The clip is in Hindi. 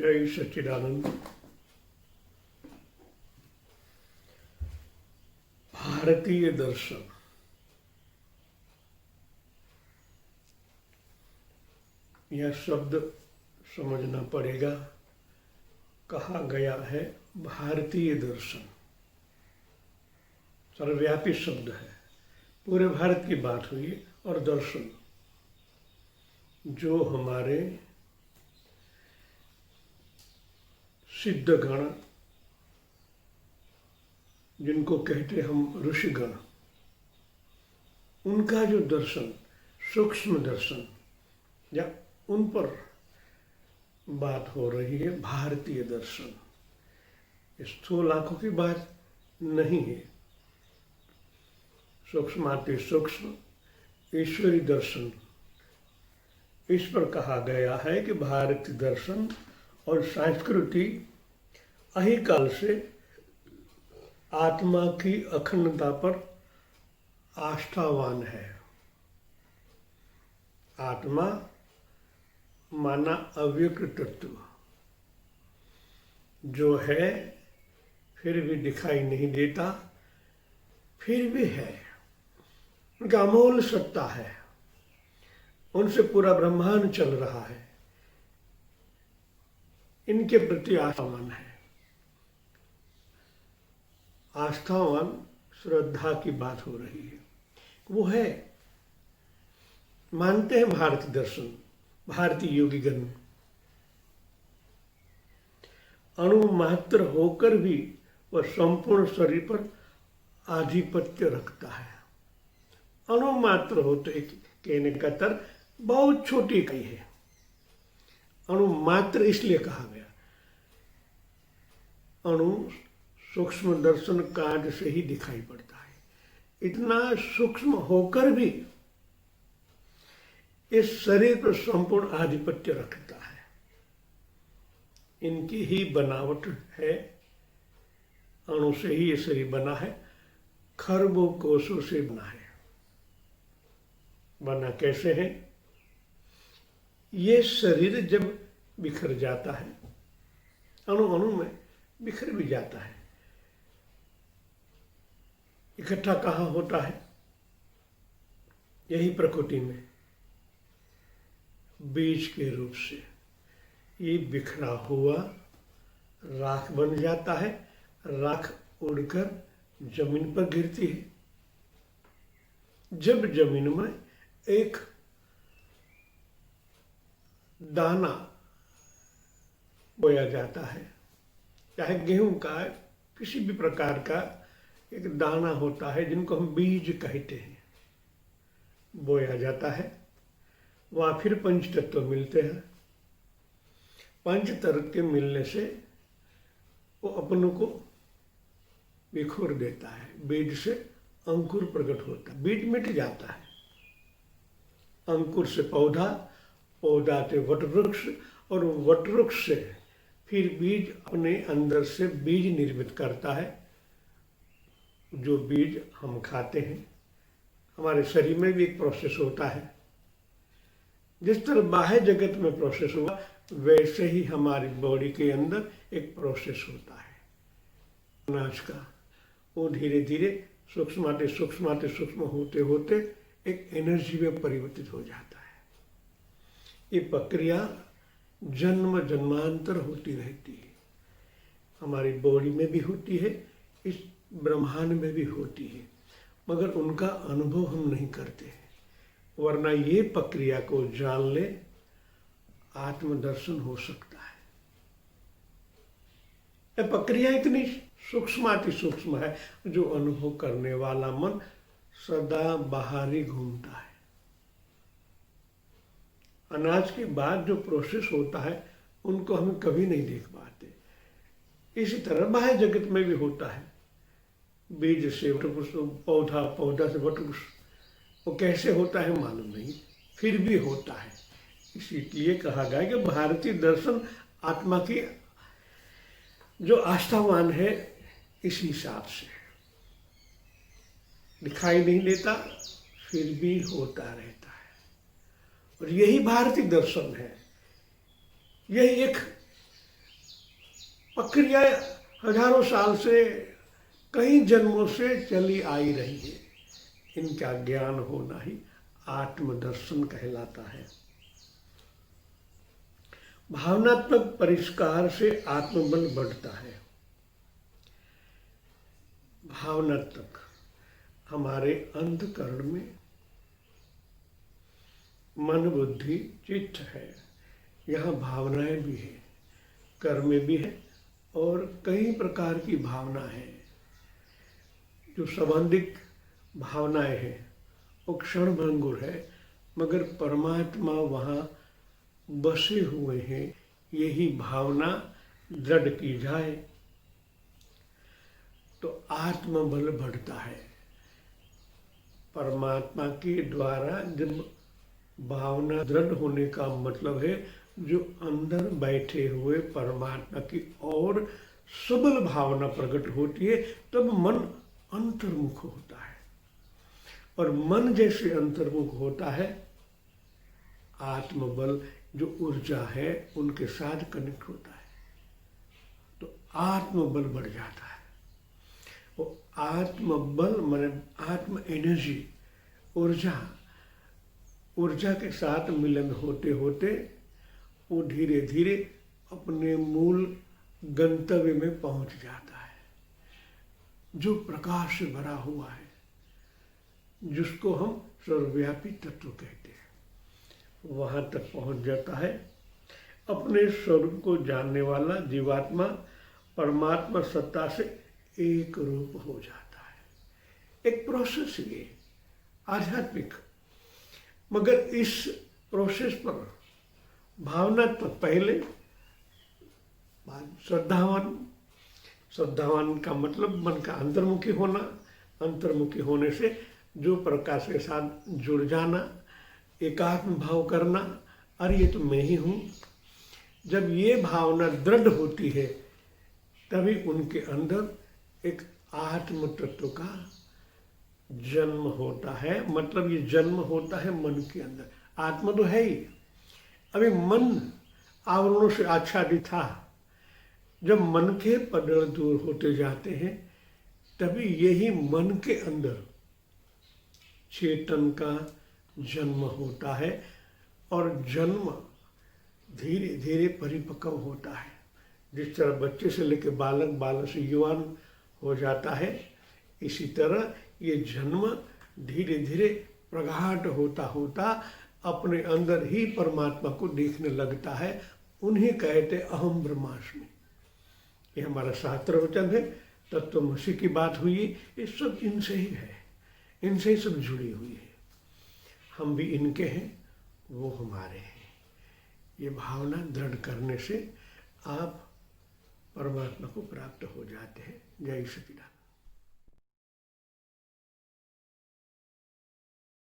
जय सच्चिदानंद। भारतीय दर्शन, यह शब्द समझना पड़ेगा। कहा गया है भारतीय दर्शन, सर्वव्यापी शब्द है, पूरे भारत की बात हुई। और दर्शन जो हमारे सिद्धगण, जिनको कहते हम ऋषिगण, उनका जो दर्शन, सूक्ष्म दर्शन, या उन पर बात हो रही है। भारतीय दर्शन स्थूल आंखों की बात नहीं है। सूक्ष्माति सूक्ष्म ईश्वरी दर्शन, इस पर कहा गया है कि भारतीय दर्शन और संस्कृति अहिकाल से आत्मा की अखंडता पर आस्थावान है। आत्मा माना अव्यक्त तत्व, जो है फिर भी दिखाई नहीं देता, फिर भी है। उनका अमोल सत्ता है, उनसे पूरा ब्रह्मांड चल रहा है। इनके प्रति आस्थावान है। आस्थावान श्रद्धा की बात हो रही है। वो है, मानते हैं भारतीय दर्शन, भारतीय योगीगण। अणु मात्र होकर भी वह संपूर्ण शरीर पर आधिपत्य रखता है। अणु मात्र होते कहने का तर्क बहुत छोटी इकाई है। अणु मात्र इसलिए कहा गया, अणु सूक्ष्म दर्शन कार्य से ही दिखाई पड़ता है। इतना सूक्ष्म होकर भी इस शरीर पर संपूर्ण आधिपत्य रखता है। इनकी ही बनावट है, अणु से ही ये शरीर बना है, खरबों कोषों से बना है। बना कैसे है? ये शरीर जब बिखर जाता है, अणु अणु में बिखर भी जाता है, इकट्ठा कहाँ होता है? यही प्रकृति में बीज के रूप से ये बिखरा हुआ राख बन जाता है। राख उड़कर जमीन पर गिरती है। जब जमीन में एक दाना बोया जाता है, चाहे गेहूं का, किसी भी प्रकार का एक दाना होता है जिनको हम बीज कहते हैं, बोया जाता है, वहाँ फिर पंच तत्व मिलते हैं। पंच तत्व के मिलने से वो अपनों को बिखोर देता है। बीज से अंकुर प्रकट होता है, बीज मिट जाता है। अंकुर से पौधा, पौधा से वटवृक्ष, और वटवृक्ष से फिर बीज अपने अंदर से बीज निर्मित करता है। जो बीज हम खाते हैं, हमारे शरीर में भी एक प्रोसेस होता है। जिस तरह बाह्य जगत में प्रोसेस हुआ, वैसे ही हमारी बॉडी के अंदर एक प्रोसेस होता है अनाज का। वो धीरे धीरे सूक्ष्माति सूक्ष्म होते होते एक एनर्जी में परिवर्तित हो जाता है। ये प्रक्रिया जन्म जन्मांतर होती रहती है। हमारी बॉडी में भी होती है, इस ब्रह्मांड में भी होती है, मगर उनका अनुभव हम नहीं करते हैं। वरना ये प्रक्रिया को जान ले, आत्मदर्शन हो सकता है। यह प्रक्रिया इतनी सूक्ष्माति सूक्ष्म है, जो अनुभव करने वाला मन सदा बाहर ही घूमता है। अनाज के बाद जो प्रोसेस होता है, उनको हम कभी नहीं देख पाते। इसी तरह बाह्य जगत में भी होता है। बीज से वटवृक्ष, पौधा, पौधा से वटवृक्ष, वो कैसे होता है मालूम नहीं, फिर भी होता है। इसीलिए कहा गया कि भारतीय दर्शन आत्मा की जो आस्थावान है, इस हिसाब से दिखाई नहीं देता, फिर भी होता रहता है। और यही भारतीय दर्शन है। यही एक प्रक्रिया हजारों साल से, कई जन्मों से चली आई रही है। इनका ज्ञान होना ही आत्मदर्शन कहलाता है। भावनात्मक परिष्कार से आत्मबल बढ़ता है। भावनात्मक हमारे अंतःकरण में मन, बुद्धि, चित्त है। यहाँ भावनाएं भी है, कर्म भी है और कई प्रकार की भावना है। जो संबंधित भावनाएं हैं वो क्षणभंगुर है, मगर परमात्मा वहाँ बसे हुए हैं। यही भावना दृढ़ की जाए तो आत्मबल बढ़ता है। परमात्मा के द्वारा जब भावना दृढ़ होने का मतलब है जो अंदर बैठे हुए परमात्मा की और सबल भावना प्रकट होती है, तब मन अंतर्मुख होता है। और मन जैसे अंतर्मुख होता है, आत्मबल जो ऊर्जा है उनके साथ कनेक्ट होता है, तो आत्मबल बढ़ जाता है। वो आत्मबल माने आत्म एनर्जी, ऊर्जा के साथ मिलन होते होते वो धीरे धीरे अपने मूल गंतव्य में पहुंच जाता है, जो प्रकाश से भरा हुआ है, जिसको हम सर्वव्यापी तत्व कहते हैं। वहां तक पहुंच जाता है। अपने स्वरूप को जानने वाला जीवात्मा परमात्मा सत्ता से एक रूप हो जाता है। एक प्रोसेस ये आध्यात्मिक, मगर इस प्रोसेस पर भावनात्मक पहले, श्रद्धावान का मतलब मन का अंतर्मुखी होना, अंतर्मुखी होने से जो प्रकाश के साथ जुड़ जाना, एकात्म भाव करना, अरे ये तो मैं ही हूँ। जब ये भावना दृढ़ होती है तभी उनके अंदर एक आत्म तत्व का जन्म होता है। मतलब ये जन्म होता है मन के अंदर। आत्मा तो है ही, अभी मन आवरणों से आच्छादित था। जब मन के पदड़ दूर होते जाते हैं तभी यही मन के अंदर चेतन का जन्म होता है और जन्म धीरे धीरे परिपक्व होता है। जिस तरह बच्चे से लेकर बालक से युवान हो जाता है, इसी तरह ये जन्म धीरे धीरे प्रगाढ़ होता होता अपने अंदर ही परमात्मा को देखने लगता है। उन्हें कहते अहम ब्रह्मास्मि। ये हमारा शास्त्र वचन है, तत्वमसि की बात हुई, ये सब इनसे ही है, इनसे ही सब जुड़ी हुई है। हम भी इनके हैं, वो हमारे हैं। ये भावना दृढ़ करने से आप परमात्मा को प्राप्त हो जाते हैं। जय सच्चिदानंद।